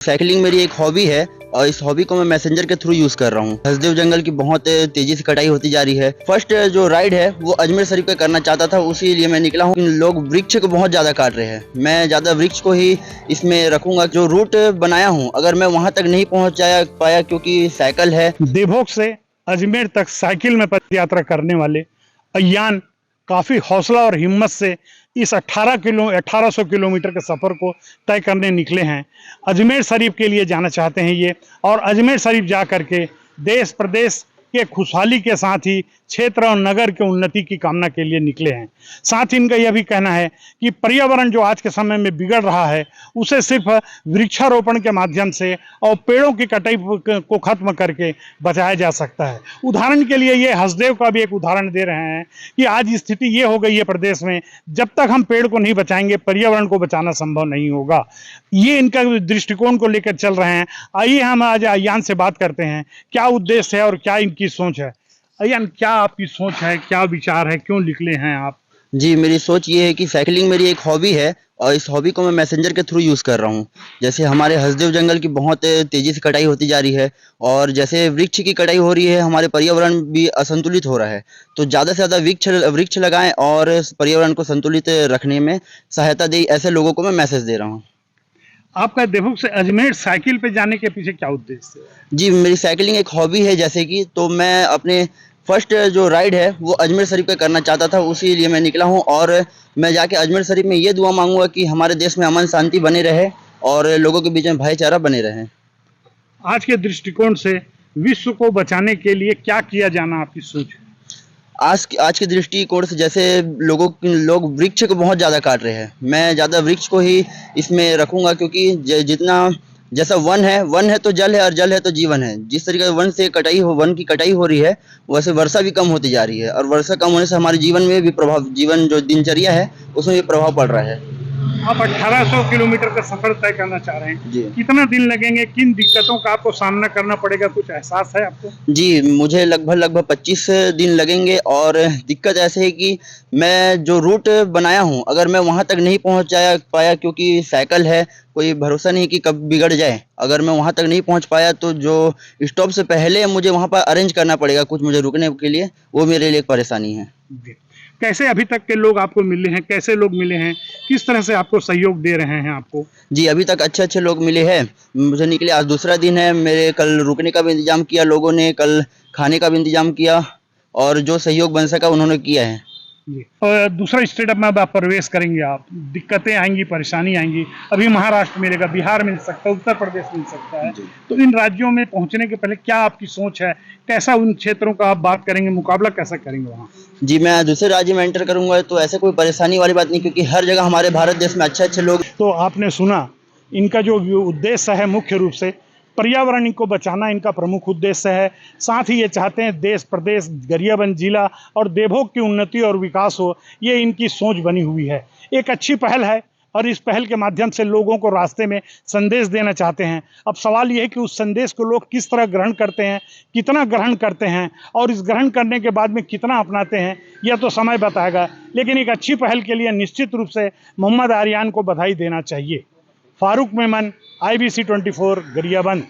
Cycling मेरी एक hobby है और इस हॉबी को मैं मैसेंजर के थ्रू यूज कर रहा हूँ। हसदेव जंगल की बहुत तेजी से कटाई होती जा रही है। फर्स्ट जो राइड है वो अजमेर शरीफ पे करना चाहता था, उसी लिए मैं निकला हूँ। लोग वृक्ष को बहुत ज्यादा काट रहे हैं, मैं ज्यादा वृक्ष को ही इसमें रखूंगा। जो रूट बनाया हूँ अगर मैं वहां तक नहीं पहुंच पाया क्योंकि साइकिल है। देवभोग से अजमेर तक साइकिल में पद यात्रा करने वाले अयान काफी हौसला और हिम्मत से इस 1800 किलोमीटर के सफर को तय करने निकले हैं। अजमेर शरीफ के लिए जाना चाहते हैं ये, और अजमेर शरीफ जा करके देश प्रदेश के खुशहाली के साथ ही क्षेत्र और नगर के उन्नति की कामना के लिए निकले हैं। साथ ही इनका यह भी कहना है कि पर्यावरण जो आज के समय में बिगड़ रहा है उसे सिर्फ वृक्षारोपण के माध्यम से और पेड़ों की कटाई को खत्म करके बचाया जा सकता है। उदाहरण के लिए ये हसदेव का भी एक उदाहरण दे रहे हैं कि आज स्थिति ये हो गई है प्रदेश में, जब तक हम पेड़ को नहीं बचाएंगे पर्यावरण को बचाना संभव नहीं होगा। ये इनका दृष्टिकोण को लेकर चल रहे हैं। आइए हम आज अयान से बात करते हैं, क्या उद्देश्य है और क्या इनकी सोच है। अयान, क्या आपकी सोच है, क्या विचार है, क्यों निकले हैं आप? जी, मेरी सोच ये है कि साइकिलिंग मेरी एक हॉबी है और इस हॉबी को मैं मैसेंजर के थ्रू यूज़ कर रहा हूँ। जैसे हमारे हसदेव जंगल की बहुत तेज़ी से कटाई होती जा रही है और जैसे वृक्ष की कटाई हो रही है, हमारे पर्यावरण भी असंतुलित हो रहा है। तो ज़्यादा से ज़्यादा वृक्ष लगाएं और पर्यावरण को संतुलित रखने में सहायता दें, ऐसे लोगों को मैं मैसेज दे रहा हूँ। आपका देवभोग से अजमेर साइकिल पे जाने के पीछे क्या उद्देश्य है? जी, मेरी साइकिलिंग एक हॉबी है जैसे कि, तो मैं अपने फर्स्ट जो राइड है वो अजमेर शरीफ पे करना चाहता था, उसी लिए मैं निकला हूँ। और मैं जाके अजमेर शरीफ में ये दुआ मांगूंगा कि हमारे देश में अमन शांति बने रहे और लोगों के बीच में भाईचारा बने रहे। आज के दृष्टिकोण से विश्व को बचाने के लिए क्या किया जाना आपकी सोच है? आज के दृष्टिकोण से जैसे लोग वृक्ष को बहुत ज़्यादा काट रहे हैं, मैं ज़्यादा वृक्ष को ही इसमें रखूंगा क्योंकि जितना जैसा वन है तो जल है और जल है तो जीवन है। जिस तरीके से वन की कटाई हो रही है, वैसे वर्षा भी कम होती जा रही है और वर्षा कम होने से हमारे जीवन में भी जीवन जो दिनचर्या है उसमें भी प्रभाव पड़ रहा है। आप 1800 किलोमीटर का सफर तय करना चाह रहे हैं, जी। कितना दिन लगेंगे, किन दिक्कतों का आपको सामना करना पड़ेगा, कुछ एहसास है आपको? जी, मुझे लगभग 25 दिन लगेंगे और दिक्कत ऐसे है कि मैं जो रूट बनाया हूँ अगर मैं वहाँ तक नहीं पाया क्योंकि साइकिल है, कोई भरोसा नहीं कि कब बिगड़ जाए। अगर मैं वहाँ तक नहीं पहुँच पाया तो जो स्टॉप से पहले मुझे वहाँ पर अरेंज करना पड़ेगा कुछ मुझे रुकने के लिए, वो मेरे लिए एक परेशानी है। जी। कैसे अभी तक के लोग आपको मिले हैं, कैसे लोग मिले हैं, किस तरह से आपको सहयोग दे रहे हैं आपको? जी, अभी तक अच्छे-अच्छे लोग मिले हैं। मुझे निकले आज दूसरा दिन है, मेरे कल रुकने का भी इंतज़ाम किया लोगों ने, कल खाने का भी इंतज़ाम किया और जो सहयोग बन सका उन्होंने किया है। जी। और दूसरा स्टेट में अब आप प्रवेश करेंगे, आप दिक्कतें आएंगी, परेशानी आएंगी। अभी महाराष्ट्र मिलेगा, बिहार मिल सकता है, उत्तर प्रदेश मिल सकता है। तो इन राज्यों में पहुंचने के पहले क्या आपकी सोच है, कैसा उन क्षेत्रों का आप बात करेंगे, मुकाबला कैसा करेंगे वहाँ? जी, मैं दूसरे राज्य में एंटर करूँगा तो ऐसे कोई परेशानी वाली बात नहीं क्योंकि हर जगह हमारे भारत देश में अच्छे-अच्छे लोग। तो आपने सुना, इनका जो उद्देश्य है मुख्य रूप से पर्यावरण को बचाना इनका प्रमुख उद्देश्य है। साथ ही ये चाहते हैं देश प्रदेश गरियाबंद जिला और देवभोग की उन्नति और विकास हो, ये इनकी सोच बनी हुई है। एक अच्छी पहल है और इस पहल के माध्यम से लोगों को रास्ते में संदेश देना चाहते हैं। अब सवाल ये है कि उस संदेश को लोग किस तरह ग्रहण करते हैं, कितना ग्रहण करते हैं और इस ग्रहण करने के बाद में कितना अपनाते हैं, यह तो समय बताएगा। लेकिन एक अच्छी पहल के लिए निश्चित रूप से मोहम्मद आर्यान को बधाई देना चाहिए। फारूक मेमन, IBC 24 गरियाबंद।